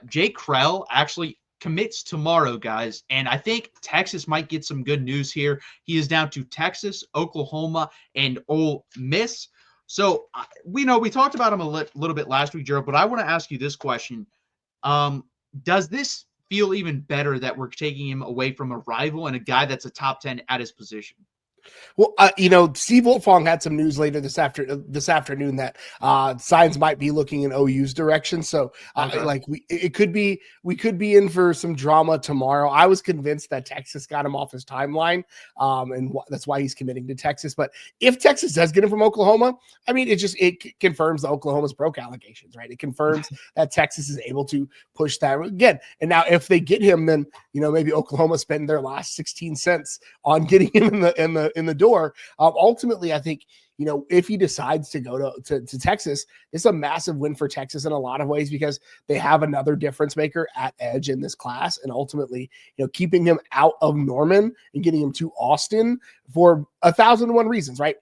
Jake Kreul actually commits tomorrow, guys, and I think Texas might get some good news here. He is down to Texas, Oklahoma, and Ole Miss. So we know we talked about him a little bit last week, Gerald, but I want to ask you this question. Um, does this feel even better that we're taking him away from a rival and a guy that's a top 10 at his position? Well, Steve Wiltfong had some news later this afternoon that signs might be looking in OU's direction. So, Okay. we could be in for some drama tomorrow. I was convinced that Texas got him off his timeline, and that's why he's committing to Texas. But if Texas does get him from Oklahoma, I mean, it confirms the Oklahoma's broke allegations, right? It confirms that Texas is able to push that again. And now, if they get him, then maybe Oklahoma spend their last 16 cents on getting him in the door. Ultimately, I think if he decides to go to Texas, it's a massive win for Texas in a lot of ways because they have another difference maker at edge in this class, and ultimately, keeping him out of Norman and getting him to Austin for 1,001 reasons, right?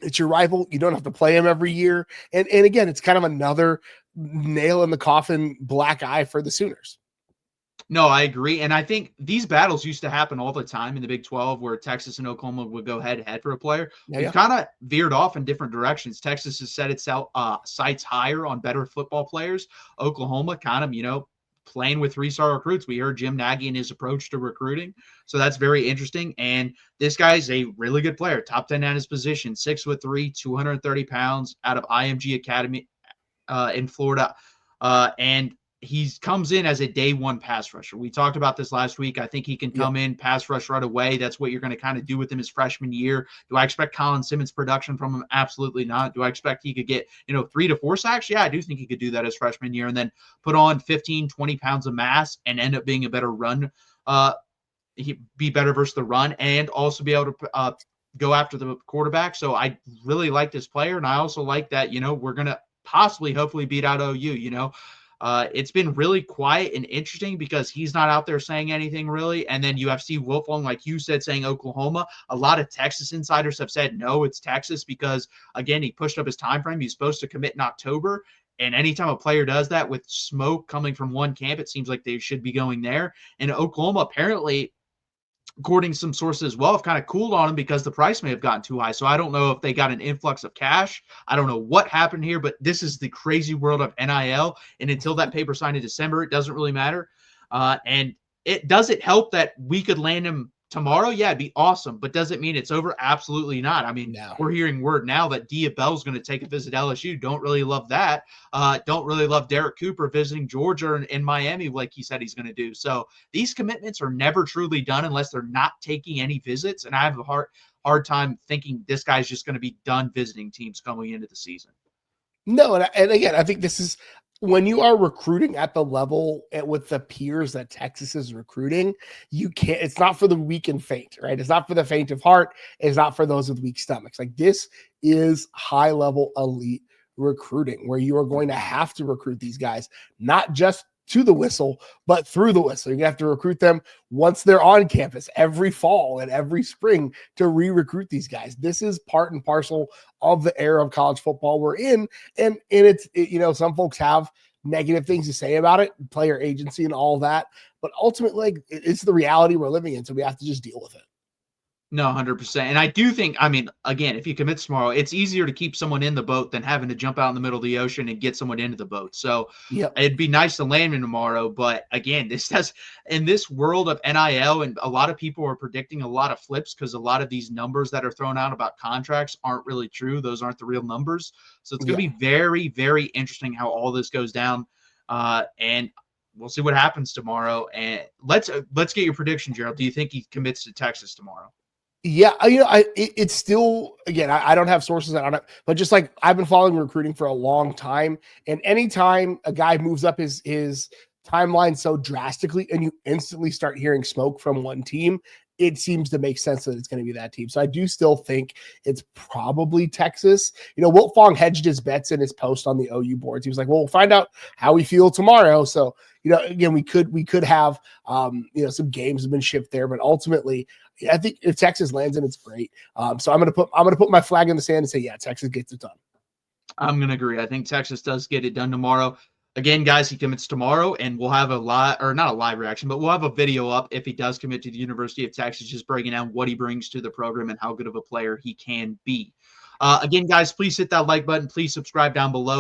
It's your rival. You don't have to play him every year, and again, it's kind of another nail in the coffin, black eye for the Sooners. No, I agree. And I think these battles used to happen all the time in the Big 12 where Texas and Oklahoma would go head to head for a player. We've kind of veered off in different directions. Texas has set its sights higher on better football players. Oklahoma kind of, playing with 3-star recruits. We heard Jim Nagy and his approach to recruiting. So that's very interesting. And this guy's a really good player, top 10 at his position, 6'3", 230 pounds out of IMG Academy in Florida. And he comes in as a day one pass rusher. We talked about this last week. I think he can come in, pass rush right away. That's what you're going to kind of do with him his freshman year. Do I expect Colin Simmons production from him? Absolutely not. Do I expect he could get, 3 to 4 sacks? Yeah, I do think he could do that his freshman year and then put on 15, 20 pounds of mass and end up being a better run. He'd be better versus the run and also be able to go after the quarterback. So I really like this player. And I also like that, we're going to possibly, hopefully beat out OU, It's been really quiet and interesting because he's not out there saying anything really. And then you have Steve Wiltfong, like you said, saying Oklahoma. A lot of Texas insiders have said, no, it's Texas because, again, he pushed up his time frame. He's supposed to commit in October. And anytime a player does that with smoke coming from one camp, it seems like they should be going there. And Oklahoma apparently, according to some sources as well, have kind of cooled on him because the price may have gotten too high. So I don't know if they got an influx of cash. I don't know what happened here, but this is the crazy world of NIL. And until that paper signed in December, it doesn't really matter. And does it help that we could land him tomorrow? Yeah, it'd be awesome. But does it mean it's over? Absolutely not. I mean, We're hearing word now that Dia Bell's going to take a visit LSU. Don't really love that. Don't really love Derek Cooper visiting Georgia in Miami like he said he's going to do. So these commitments are never truly done unless they're not taking any visits. And I have a hard time thinking this guy's just going to be done visiting teams coming into the season. No, and again, I think this is when you are recruiting at the level with the peers that Texas is recruiting, it's not for the weak and faint, right? It's not for the faint of heart. It's not for those with weak stomachs. Like this is high level elite recruiting where you are going to have to recruit these guys, not just to the whistle, but through the whistle. You have to recruit them once they're on campus every fall and every spring to re-recruit these guys. This is part and parcel of the era of college football we're in. And it's, some folks have negative things to say about it, player agency and all that, but ultimately it's the reality we're living in. So we have to just deal with it. No, 100%. And I do think, again, if he commits tomorrow, it's easier to keep someone in the boat than having to jump out in the middle of the ocean and get someone into the boat. So It'd be nice to land him tomorrow. But again, in this world of NIL, and a lot of people are predicting a lot of flips because a lot of these numbers that are thrown out about contracts aren't really true. Those aren't the real numbers. So it's going to be very, very interesting how all this goes down. And we'll see what happens tomorrow. And let's get your prediction, Gerald. Do you think he commits to Texas tomorrow? Yeah, it's still, again, I don't have sources on it, but just like I've been following recruiting for a long time, and anytime a guy moves up his timeline so drastically and you instantly start hearing smoke from one team, it seems to make sense that it's going to be that team. So I do still think it's probably Texas. Wiltfong hedged his bets in his post on the OU boards. He was like, well, we'll find out how we feel tomorrow. So, again, we could have, some games have been shipped there, but ultimately I think if Texas lands in, it's great. So I'm going to put my flag in the sand and say, yeah, Texas gets it done. I'm going to agree. I think Texas does get it done tomorrow. Again, guys, he commits tomorrow, and we'll have a live, or not a live reaction, but we'll have a video up if he does commit to the University of Texas, just breaking down what he brings to the program and how good of a player he can be. Again, guys, please hit that like button. Please subscribe down below.